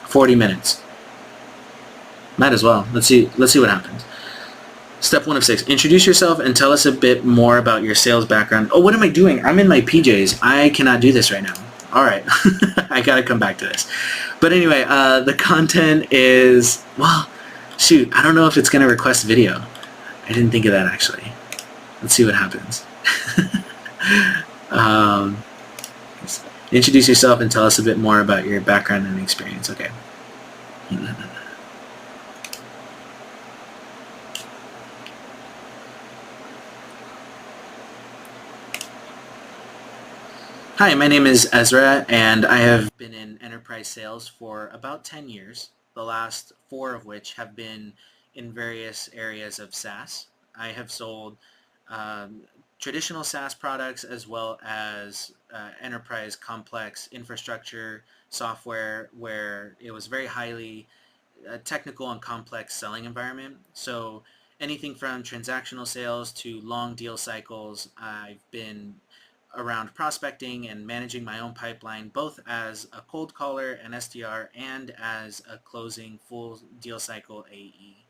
40 minutes. Might as well. Let's see what happens. Step 1 of 6. Introduce yourself and tell us a bit more about your sales background. Oh, what am I doing? I'm in my PJs. I cannot do this right now. All right. I got to come back to this. But anyway, the content is, well, shoot, I don't know if it's going to request video. I didn't think of that, actually. Let's see what happens. Introduce yourself and tell us a bit more about your background and experience. Okay. Hi, my name is Ezra, and I have been in enterprise sales for about 10 years, the last 4 of which have been in various areas of SaaS. I have sold traditional SaaS products as well as enterprise complex infrastructure software where it was very highly technical and complex selling environment. So anything from transactional sales to long deal cycles, I've been around prospecting and managing my own pipeline, both as a cold caller, an SDR, and as a closing full deal cycle AE.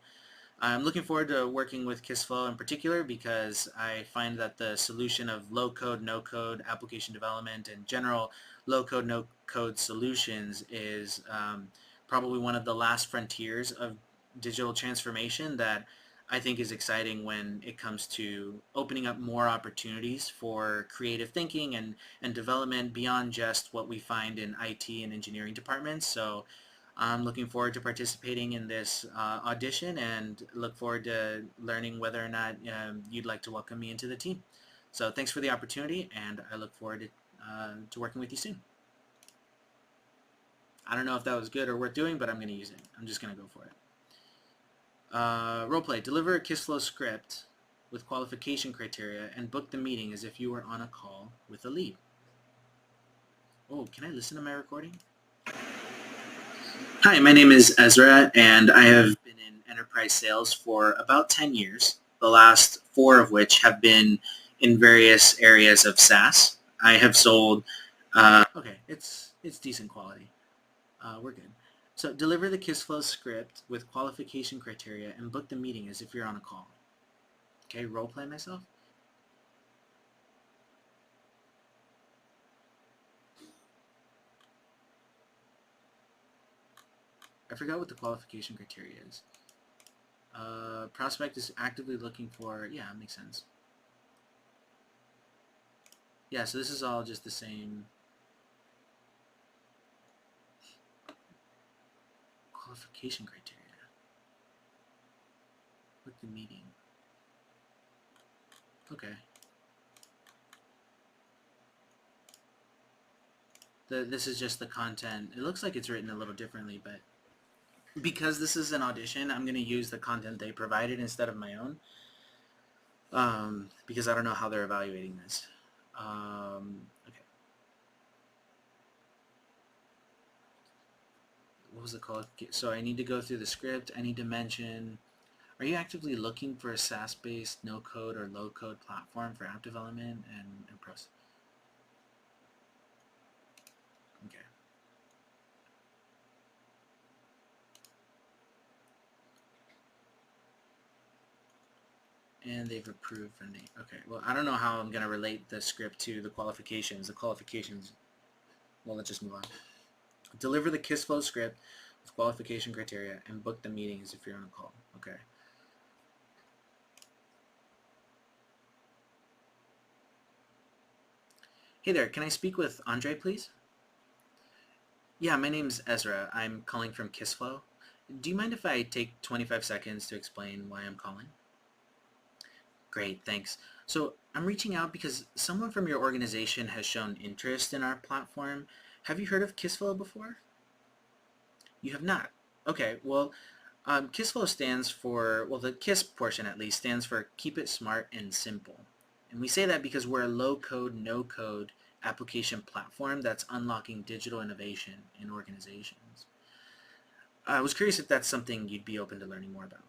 I'm looking forward to working with KissFlow in particular because I find that the solution of low-code, no-code application development and general low-code, no-code solutions is probably one of the last frontiers of digital transformation that I think is exciting when it comes to opening up more opportunities for creative thinking and development beyond just what we find in IT and engineering departments. So I'm looking forward to participating in this audition and look forward to learning whether or not you'd like to welcome me into the team. So thanks for the opportunity, and I look forward to working with you soon. I don't know if that was good or worth doing, but I'm going to use it. I'm just going to go for it. Roleplay. Deliver a KissFlow script with qualification criteria and book the meeting as if you were on a call with a lead. Oh, can I listen to my recording? Hi, my name is Ezra, and I have been in enterprise sales for about 10 years, the last 4 of which have been in various areas of SaaS. I have sold, okay, it's decent quality. We're good. So deliver the KissFlow script with qualification criteria and book the meeting as if you're on a call. Okay, role play myself. I forgot what the qualification criteria is. Prospect is actively looking for, yeah, it makes sense. Yeah, so this is all just the same. Qualification criteria. Book the meeting. Okay. This is just the content. It looks like it's written a little differently, but because this is an audition, I'm going to use the content they provided instead of my own, because I don't know how they're evaluating this. Okay. What was it called? So I need to go through the script. I need to mention, are you actively looking for a SaaS-based no-code or low-code platform for app development and pros? Okay. And they've approved funding. Okay, well, I don't know how I'm going to relate the script to the qualifications. The qualifications, well, let's just move on. Deliver the KISS flow script with qualification criteria and book the meetings if you're on a call. Okay. Hey there, can I speak with Andre, please? Yeah, my name's Ezra. I'm calling from KissFlow. Do you mind if I take 25 seconds to explain why I'm calling? Great, thanks. So I'm reaching out because someone from your organization has shown interest in our platform. Have you heard of KissFlow before? You have not. Okay, well, KissFlow stands for, well, the KISS portion at least stands for Keep It Smart and Simple. And we say that because we're a low-code, no-code application platform that's unlocking digital innovation in organizations. I was curious if that's something you'd be open to learning more about.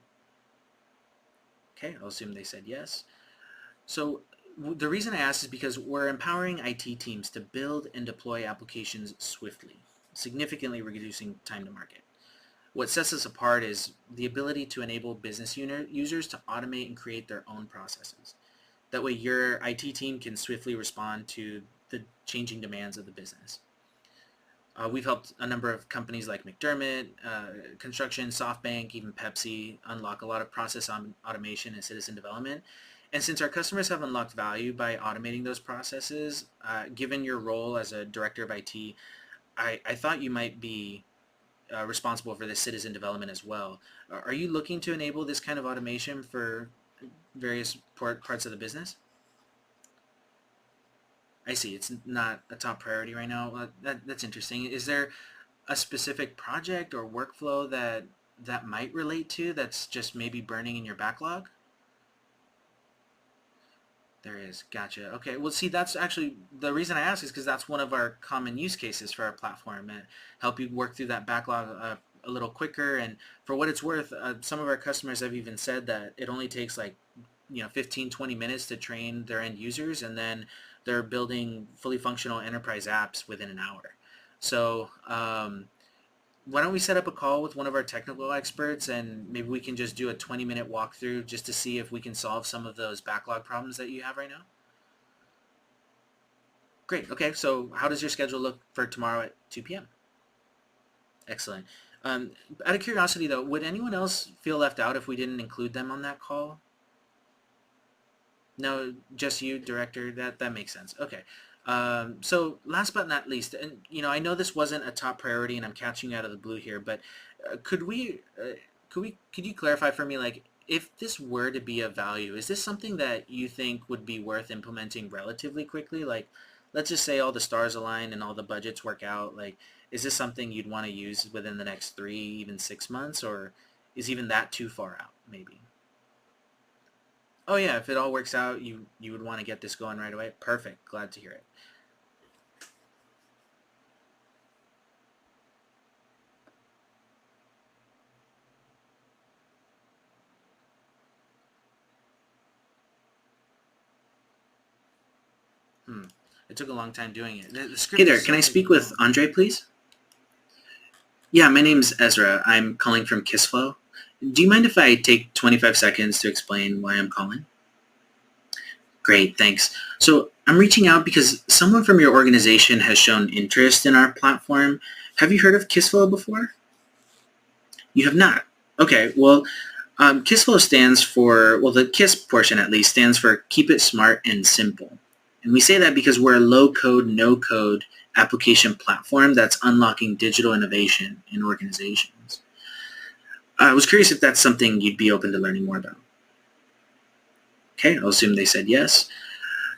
Okay, I'll assume they said yes. So the reason I asked is because we're empowering IT teams to build and deploy applications swiftly, significantly reducing time to market. What sets us apart is the ability to enable business users to automate and create their own processes. That way your IT team can swiftly respond to the changing demands of the business. We've helped a number of companies like McDermott, Construction, SoftBank, even Pepsi unlock a lot of process automation and citizen development. And since our customers have unlocked value by automating those processes, given your role as a director of IT, I thought you might be responsible for this citizen development as well. Are you looking to enable this kind of automation for various parts of the business? I see. It's not a top priority right now. That's interesting. Is there a specific project or workflow that might relate to that's just maybe burning in your backlog? There is. Gotcha. Okay. Well, see, that's actually the reason I ask is because that's one of our common use cases for our platform and help you work through that backlog a little quicker. And for what it's worth, some of our customers have even said that it only takes like 15, 20 minutes to train their end users, and then they're building fully functional enterprise apps within an hour. So why don't we set up a call with one of our technical experts, and maybe we can just do a 20-minute walkthrough just to see if we can solve some of those backlog problems that you have right now? Great. Okay. So how does your schedule look for tomorrow at 2 p.m.? Excellent. Out of curiosity, though, would anyone else feel left out if we didn't include them on that call? No, just you, director. That makes sense. Okay. So last but not least, and I know this wasn't a top priority, and I'm catching you out of the blue here, but could you clarify for me, like, if this were to be of value, is this something that you think would be worth implementing relatively quickly? Like, let's just say all the stars align and all the budgets work out. Like, is this something you'd want to use within the next 3, even 6 months, or is even that too far out, maybe? Oh yeah, if it all works out, you would want to get this going right away. Perfect. Glad to hear it. It took a long time doing it. The script. Hey there, can I speak with Andre, please? Yeah, my name's Ezra. I'm calling from KissFlow. Do you mind if I take 25 seconds to explain why I'm calling? Great, thanks. So I'm reaching out because someone from your organization has shown interest in our platform. Have you heard of KissFlow before? You have not. Okay, well, KissFlow stands for, well, the KISS portion at least stands for Keep It Smart and Simple. And we say that because we're a low-code, no-code application platform that's unlocking digital innovation in organizations. I was curious if that's something you'd be open to learning more about. Okay, I'll assume they said yes.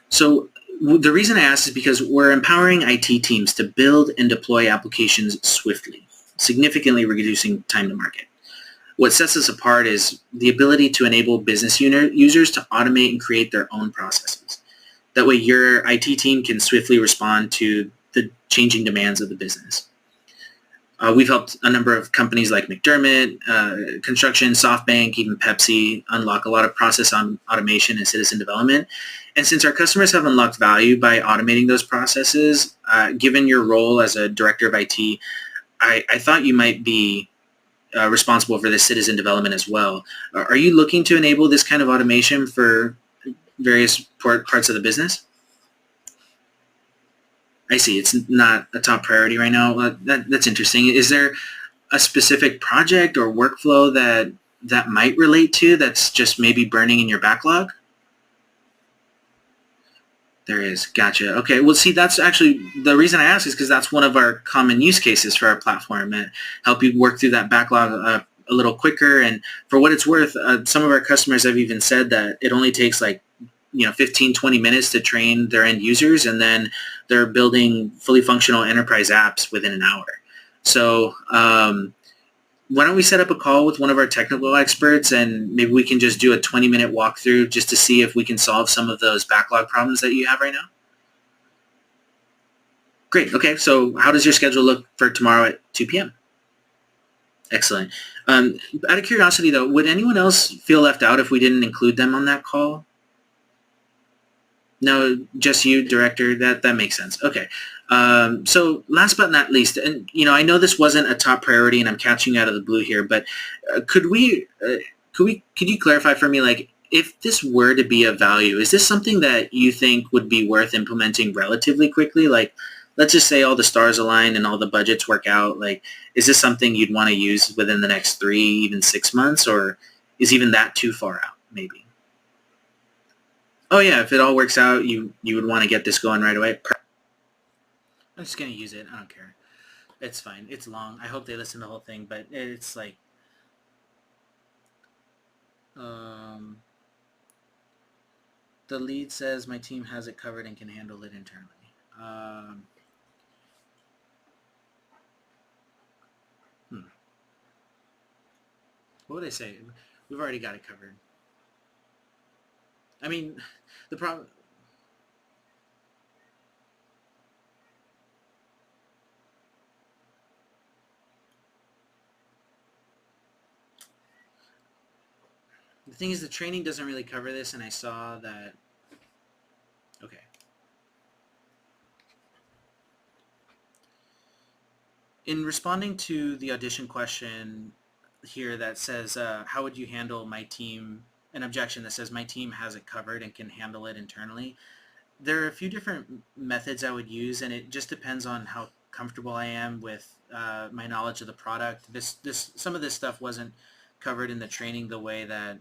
So the reason I asked is because we're empowering IT teams to build and deploy applications swiftly, significantly reducing time to market. What sets us apart is the ability to enable business users to automate and create their own processes. That way your IT team can swiftly respond to the changing demands of the business. We've helped a number of companies like McDermott, Construction, SoftBank, even Pepsi unlock a lot of process automation and citizen development. And since our customers have unlocked value by automating those processes, given your role as a director of IT, I thought you might be responsible for the citizen development as well. Are you looking to enable this kind of automation for various parts of the business? I see. It's not a top priority right now. That's interesting. Is there a specific project or workflow that might relate to that's just maybe burning in your backlog? There is. Gotcha. Okay. Well, see, that's actually the reason I ask is because that's one of our common use cases for our platform and help you work through that backlog a little quicker. And for what it's worth, some of our customers have even said that it only takes like 15, 20 minutes to train their end users, and then they're building fully functional enterprise apps within an hour. So why don't we set up a call with one of our technical experts, and maybe we can just do a 20-minute walkthrough just to see if we can solve some of those backlog problems that you have right now? Great. Okay. So how does your schedule look for tomorrow at 2 p.m.? Excellent. Out of curiosity, though, would anyone else feel left out if we didn't include them on that call? No, just you, director. That makes sense. Okay. So last but not least, and I know this wasn't a top priority, and I'm catching you out of the blue here, but could you clarify for me, like, if this were to be of value, is this something that you think would be worth implementing relatively quickly? Like, let's just say all the stars align and all the budgets work out. Like, is this something you'd want to use within the next 3, even 6 months, or is even that too far out? Maybe. Oh yeah, if it all works out, you would want to get this going right away. I'm just gonna use it. I don't care. It's fine. It's long. I hope they listen to the whole thing, but it's like, um, the lead says my team has it covered and can handle it internally. Um, hmm. What would they say? We've already got it covered. I mean, the problem. The thing is, the training doesn't really cover this, and I saw that. Okay. In responding to the audition question here that says, how would you handle my team, an objection that says my team has it covered and can handle it internally, there are a few different methods I would use, and it just depends on how comfortable I am with my knowledge of the product. Some of this stuff wasn't covered in the training the way that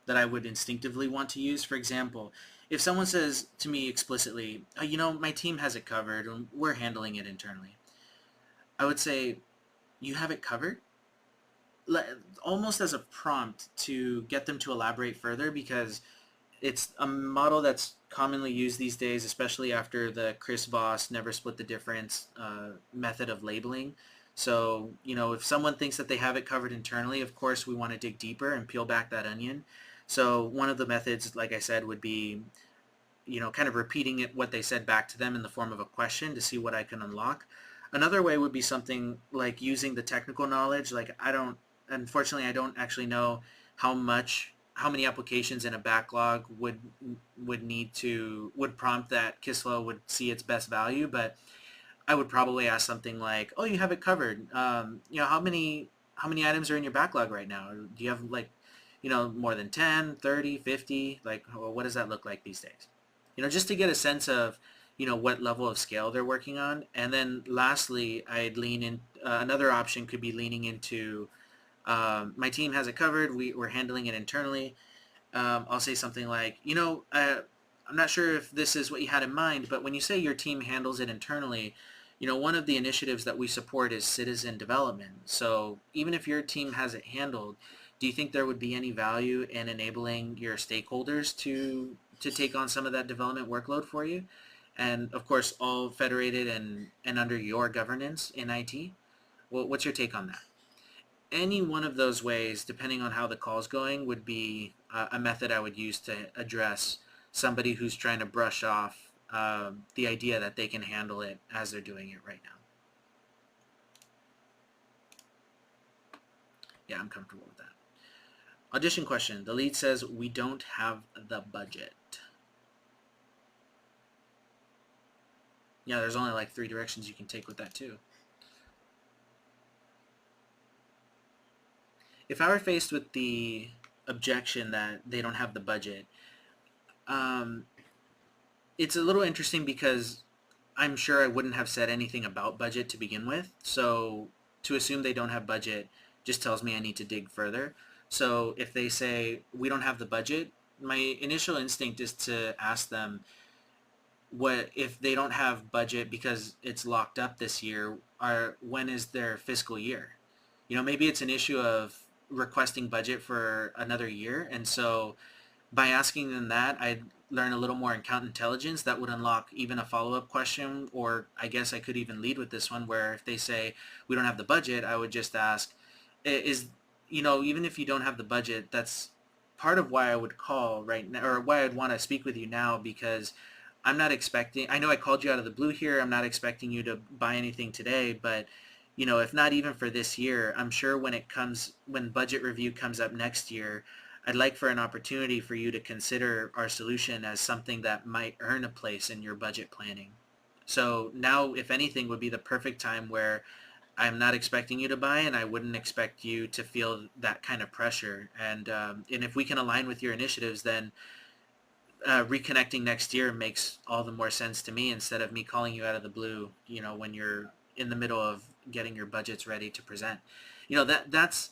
I would instinctively want to use. For example, if someone says to me explicitly, oh, my team has it covered and we're handling it internally, I would say, you have it covered? Almost as a prompt to get them to elaborate further, because it's a model that's commonly used these days, especially after the Chris Voss never split the difference method of labeling. So, if someone thinks that they have it covered internally, of course we want to dig deeper and peel back that onion. So one of the methods, like I said, would be, kind of repeating what they said back to them in the form of a question to see what I can unlock. Another way would be something like using the technical knowledge. Like, unfortunately, I don't actually know how many applications in a backlog would prompt that Kislo would see its best value, but I would probably ask something like, "Oh, you have it covered. How many items are in your backlog right now? Or do you have, like, more than 10, 30, 50? Like, what does that look like these days?" Just to get a sense of, what level of scale they're working on. And then lastly, I'd lean in. Another option could be leaning into, my team has it covered. We're handling it internally. I'll say something like, I'm not sure if this is what you had in mind, but when you say your team handles it internally, one of the initiatives that we support is citizen development. So even if your team has it handled, do you think there would be any value in enabling your stakeholders to take on some of that development workload for you? And of course, all federated and under your governance in IT. Well, what's your take on that? Any one of those ways, depending on how the call's going, would be a method I would use to address somebody who's trying to brush off the idea that they can handle it as they're doing it right now. Yeah, I'm comfortable with that. Audition question. The lead says, we don't have the budget. Yeah, there's only like 3 directions you can take with that too. if I were faced with the objection that they don't have the budget, um, it's a little interesting because I'm sure I wouldn't have said anything about budget to begin with. So to assume they don't have budget just tells me I need to dig further. So if they say we don't have the budget, my initial instinct is to ask them, what if they don't have budget because it's locked up this year, are when is their fiscal year? Maybe it's an issue of requesting budget for another year, and so by asking them that, I'd learn a little more account intelligence that would unlock even a follow-up question, or I guess I could even lead with this one where if they say we don't have the budget, I would just ask, is, even if you don't have the budget, that's part of why I would call right now, or why I'd want to speak with you now, because I'm not expecting, I know I called you out of the blue here, I'm not expecting you to buy anything today, but if not even for this year, I'm sure when budget review comes up next year, I'd like for an opportunity for you to consider our solution as something that might earn a place in your budget planning. So now, if anything, would be the perfect time where I'm not expecting you to buy, and I wouldn't expect you to feel that kind of pressure. And if we can align with your initiatives, then reconnecting next year makes all the more sense to me instead of me calling you out of the blue, when you're in the middle of getting your budgets ready to present. That's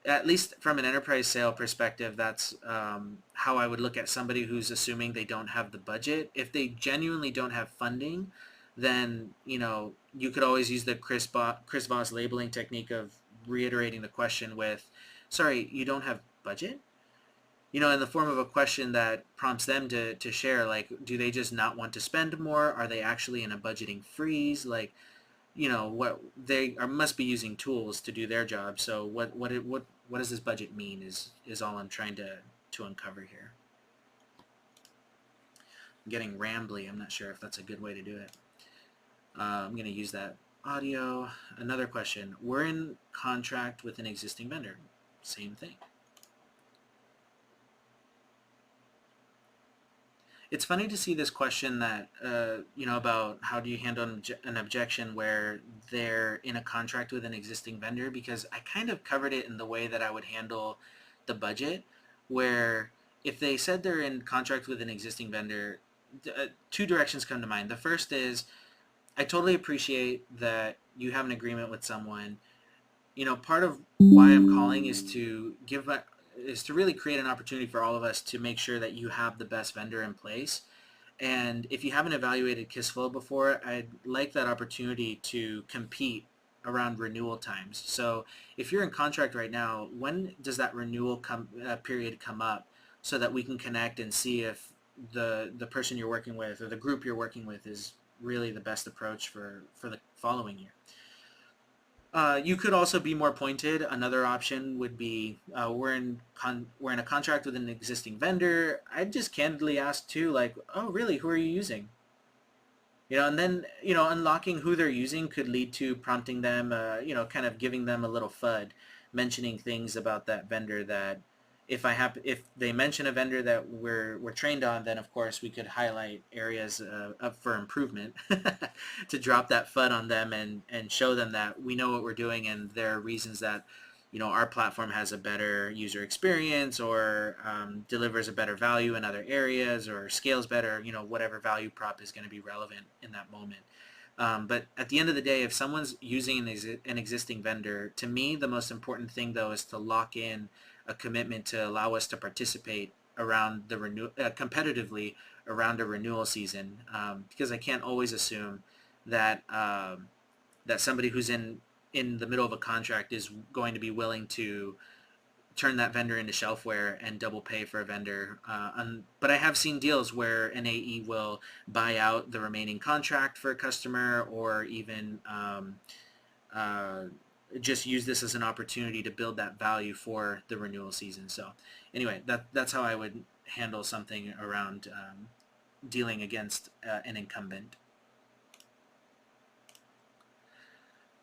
at least from an enterprise sale perspective, that's how I would look at somebody who's assuming they don't have the budget. If they genuinely don't have funding, then you could always use the Chris Voss labeling technique of reiterating the question with, "Sorry, you don't have budget?" In the form of a question that prompts them to share, like, do they just not want to spend more? Are they actually in a budgeting freeze? Like, what they are must be using tools to do their job. So what does this budget mean is all I'm trying to uncover here. I'm getting rambly. I'm not sure if that's a good way to do it. I'm going to use that audio. Another question. We're in contract with an existing vendor. Same thing. It's funny to see this question that, about how do you handle an objection where they're in a contract with an existing vendor, because I kind of covered it in the way that I would handle the budget, where if they said they're in contract with an existing vendor, two directions come to mind. The first is, I totally appreciate that you have an agreement with someone. Part of why I'm calling is to really create an opportunity for all of us to make sure that you have the best vendor in place. And if you haven't evaluated KissFlow before, I'd like that opportunity to compete around renewal times. So if you're in contract right now, when does that period come up, so that we can connect and see if the person you're working with or the group you're working with is really the best approach for the following year. You could also be more pointed. Another option would be, we're in a contract with an existing vendor. I'd just candidly ask too, like, oh really, who are you using? And then unlocking who they're using could lead to prompting them, kind of giving them a little FUD, mentioning things about that vendor that, if they mention a vendor that we're trained on, then of course we could highlight areas up for improvement to drop that FUD on them and show them that we know what we're doing, and there are reasons that our platform has a better user experience, or delivers a better value in other areas, or scales better, whatever value prop is going to be relevant in that moment. But at the end of the day, if someone's using an existing vendor, to me, the most important thing, though, is to lock in a commitment to allow us to participate around the competitively around a renewal season, because I can't always assume that that somebody who's in the middle of a contract is going to be willing to turn that vendor into shelfware and double pay for a vendor. But I have seen deals where an AE will buy out the remaining contract for a customer, or even just use this as an opportunity to build that value for the renewal season. So anyway, that's how I would handle something around dealing against an incumbent.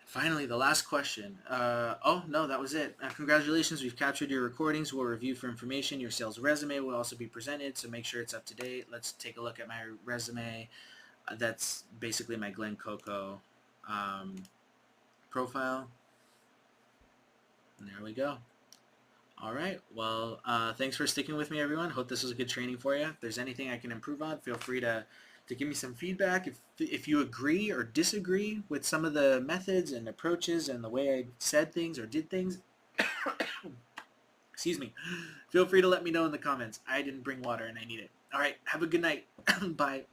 Finally, the last question. Oh, no, that was it. Congratulations, we've captured your recordings. We'll review for information. Your sales resume will also be presented, so make sure it's up to date. Let's take a look at my resume. That's basically my Glencoco profile. And there we go. All right. Well, thanks for sticking with me, everyone. Hope this was a good training for you. If there's anything I can improve on, feel free to give me some feedback. If you agree or disagree with some of the methods and approaches and the way I said things or did things, excuse me, feel free to let me know in the comments. I didn't bring water and I need it. All right. Have a good night. Bye.